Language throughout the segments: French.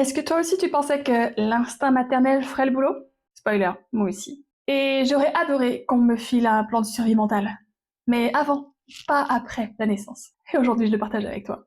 Est-ce que toi aussi tu pensais que l'instinct maternel ferait le boulot? Spoiler, moi aussi. Et j'aurais adoré qu'on me file un plan de survie mentale. Mais avant, pas après la naissance. Et aujourd'hui je le partage avec toi.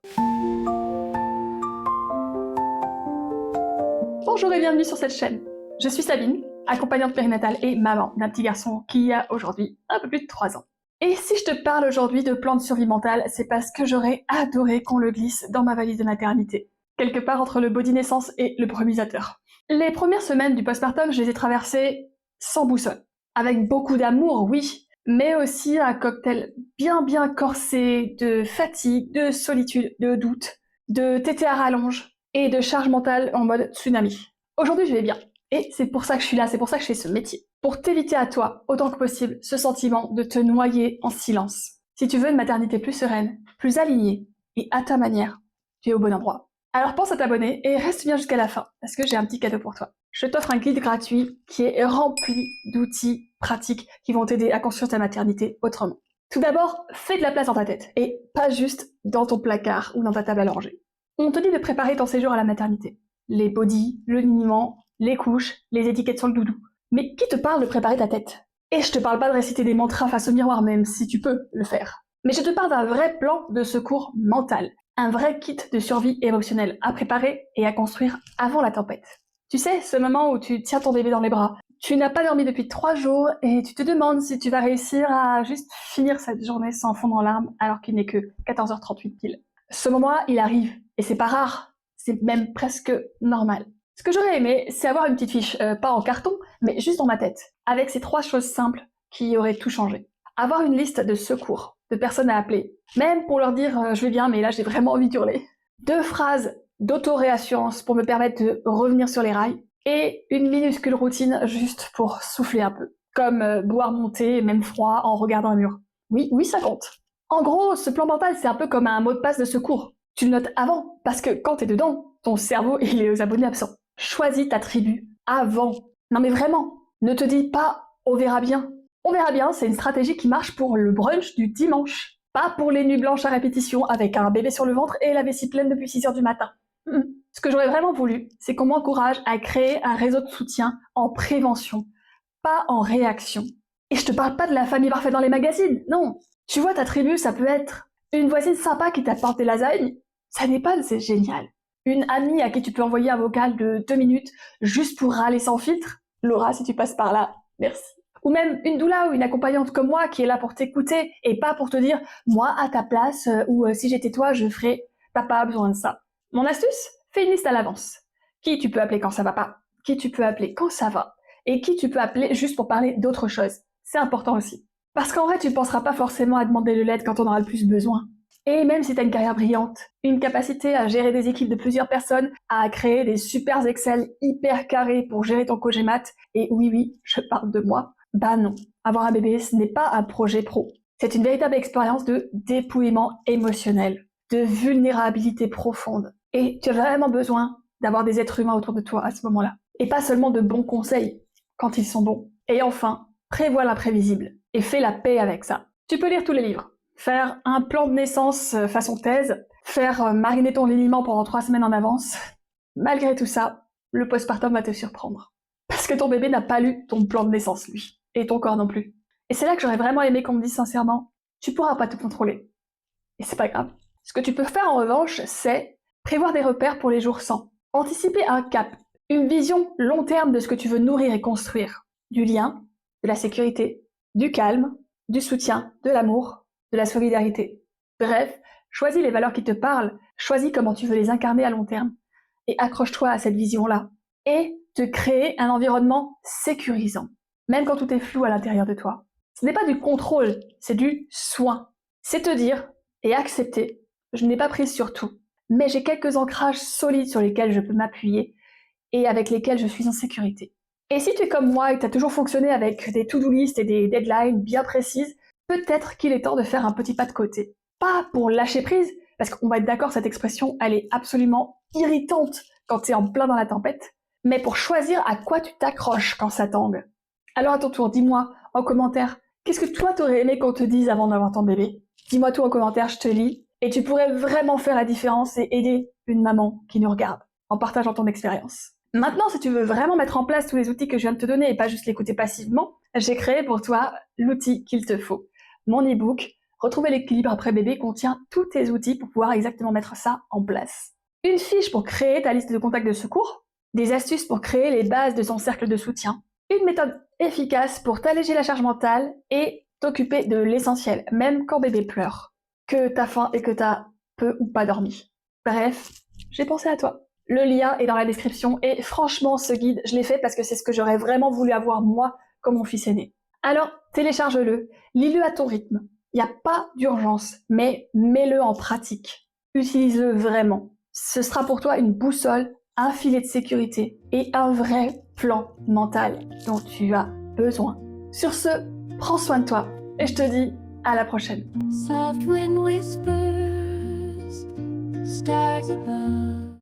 Bonjour et bienvenue sur cette chaîne. Je suis Sabine, accompagnante périnatale et maman d'un petit garçon qui a aujourd'hui un peu plus de 3 ans. Et si je te parle aujourd'hui de plan de survie mentale, c'est parce que j'aurais adoré qu'on le glisse dans ma valise de maternité. Quelque part entre le body naissance et le brumisateur. Les premières semaines du postpartum, je les ai traversées sans boussole. Avec beaucoup d'amour, oui, mais aussi un cocktail bien corsé de fatigue, de solitude, de doute, de tété à rallonge et de charge mentale en mode tsunami. Aujourd'hui, je vais bien. Et c'est pour ça que je suis là, c'est pour ça que je fais ce métier. Pour t'éviter à toi, autant que possible, ce sentiment de te noyer en silence. Si tu veux une maternité plus sereine, plus alignée et à ta manière, tu es au bon endroit. Alors pense à t'abonner et reste bien jusqu'à la fin, parce que j'ai un petit cadeau pour toi. Je t'offre un guide gratuit qui est rempli d'outils pratiques qui vont t'aider à construire ta maternité autrement. Tout d'abord, fais de la place dans ta tête, et pas juste dans ton placard ou dans ta table à langer. On te dit de préparer ton séjour à la maternité. Les bodys, le liniment, les couches, les étiquettes sur le doudou. Mais qui te parle de préparer ta tête? Et je te parle pas de réciter des mantras face au miroir, même si tu peux le faire. Mais je te parle d'un vrai plan de secours mental. Un vrai kit de survie émotionnelle à préparer et à construire avant la tempête. Tu sais, ce moment où tu tiens ton bébé dans les bras, tu n'as pas dormi depuis 3 jours et tu te demandes si tu vas réussir à juste finir cette journée sans fondre en larmes alors qu'il n'est que 14h38 pile. Ce moment-là, il arrive et c'est pas rare, c'est même presque normal. Ce que j'aurais aimé, c'est avoir une petite fiche, pas en carton, mais juste dans ma tête, avec ces 3 choses simples qui auraient tout changé. Avoir une liste de secours, de personnes à appeler, même pour leur dire je vais bien mais là j'ai vraiment envie d'hurler. 2 phrases d'auto-réassurance pour me permettre de revenir sur les rails, et une minuscule routine juste pour souffler un peu, comme boire mon thé, même froid, en regardant un mur. Oui, ça compte. En gros, ce plan mental, c'est un peu comme un mot de passe de secours. Tu le notes avant, parce que quand t'es dedans, ton cerveau il est aux abonnés absents. Choisis ta tribu avant. Non mais vraiment, ne te dis pas on verra bien. On verra bien, c'est une stratégie qui marche pour le brunch du dimanche. Pas pour les nuits blanches à répétition avec un bébé sur le ventre et la vessie pleine depuis 6h du matin. Ce que j'aurais vraiment voulu, c'est qu'on m'encourage à créer un réseau de soutien en prévention, pas en réaction. Et je te parle pas de la famille parfaite dans les magazines, non. Tu vois, ta tribu, ça peut être une voisine sympa qui t'apporte des lasagnes. Ça n'est pas, c'est génial. Une amie à qui tu peux envoyer un vocal de 2 minutes juste pour râler sans filtre. Laura, si tu passes par là, merci. Ou même une doula ou une accompagnante comme moi qui est là pour t'écouter et pas pour te dire « moi, à ta place, ou si j'étais toi, je ferais... » Papa a besoin de ça. Mon astuce? Fais une liste à l'avance. Qui tu peux appeler quand ça va pas? Qui tu peux appeler quand ça va? Et qui tu peux appeler juste pour parler d'autre chose? C'est important aussi. Parce qu'en vrai, tu ne penseras pas forcément à demander de l'aide quand on aura le plus besoin. Et même si tu as une carrière brillante, une capacité à gérer des équipes de plusieurs personnes, à créer des super Excel hyper carrés pour gérer ton cogémat, et oui, je parle de moi, bah non. Avoir un bébé, ce n'est pas un projet pro. C'est une véritable expérience de dépouillement émotionnel, de vulnérabilité profonde. Et tu as vraiment besoin d'avoir des êtres humains autour de toi à ce moment-là. Et pas seulement de bons conseils, quand ils sont bons. Et enfin, prévois l'imprévisible et fais la paix avec ça. Tu peux lire tous les livres, faire un plan de naissance façon thèse, faire mariner ton liniment pendant 3 semaines en avance. Malgré tout ça, le postpartum va te surprendre. Parce que ton bébé n'a pas lu ton plan de naissance, lui. Et ton corps non plus. Et c'est là que j'aurais vraiment aimé qu'on me dise sincèrement, tu pourras pas tout contrôler. Et c'est pas grave. Ce que tu peux faire en revanche, c'est prévoir des repères pour les jours sans. Anticiper un cap, une vision long terme de ce que tu veux nourrir et construire. Du lien, de la sécurité, du calme, du soutien, de l'amour, de la solidarité. Bref, choisis les valeurs qui te parlent, choisis comment tu veux les incarner à long terme, et accroche-toi à cette vision-là. Et te créer un environnement sécurisant, même quand tout est flou à l'intérieur de toi. Ce n'est pas du contrôle, c'est du soin. C'est te dire et accepter, je n'ai pas prise sur tout, mais j'ai quelques ancrages solides sur lesquels je peux m'appuyer et avec lesquels je suis en sécurité. Et si tu es comme moi et que tu as toujours fonctionné avec des to-do list et des deadlines bien précises, peut-être qu'il est temps de faire un petit pas de côté. Pas pour lâcher prise, parce qu'on va être d'accord, cette expression, elle est absolument irritante quand tu es en plein dans la tempête, mais pour choisir à quoi tu t'accroches quand ça tangue. Alors à ton tour, dis-moi en commentaire, qu'est-ce que toi t'aurais aimé qu'on te dise avant d'avoir ton bébé? Dis-moi tout en commentaire, je te lis, et tu pourrais vraiment faire la différence et aider une maman qui nous regarde. en partageant ton expérience. Maintenant, si tu veux vraiment mettre en place tous les outils que je viens de te donner et pas juste l'écouter passivement, j'ai créé pour toi l'outil qu'il te faut. Mon e-book « Retrouver l'équilibre après bébé » contient tous tes outils pour pouvoir exactement mettre ça en place. Une fiche pour créer ta liste de contacts de secours, des astuces pour créer les bases de ton cercle de soutien, une méthode efficace pour t'alléger la charge mentale et t'occuper de l'essentiel, même quand bébé pleure, que t'as faim et que t'as peu ou pas dormi. Bref, j'ai pensé à toi. Le lien est dans la description et franchement, ce guide, je l'ai fait parce que c'est ce que j'aurais vraiment voulu avoir moi comme mon fils aîné. Alors, télécharge-le, lis-le à ton rythme. Il n'y a pas d'urgence, mais mets-le en pratique. Utilise-le vraiment. Ce sera pour toi une boussole, un filet de sécurité et un vrai plan mental dont tu as besoin. Sur ce, prends soin de toi et je te dis à la prochaine. Soft wind whispers, stars above.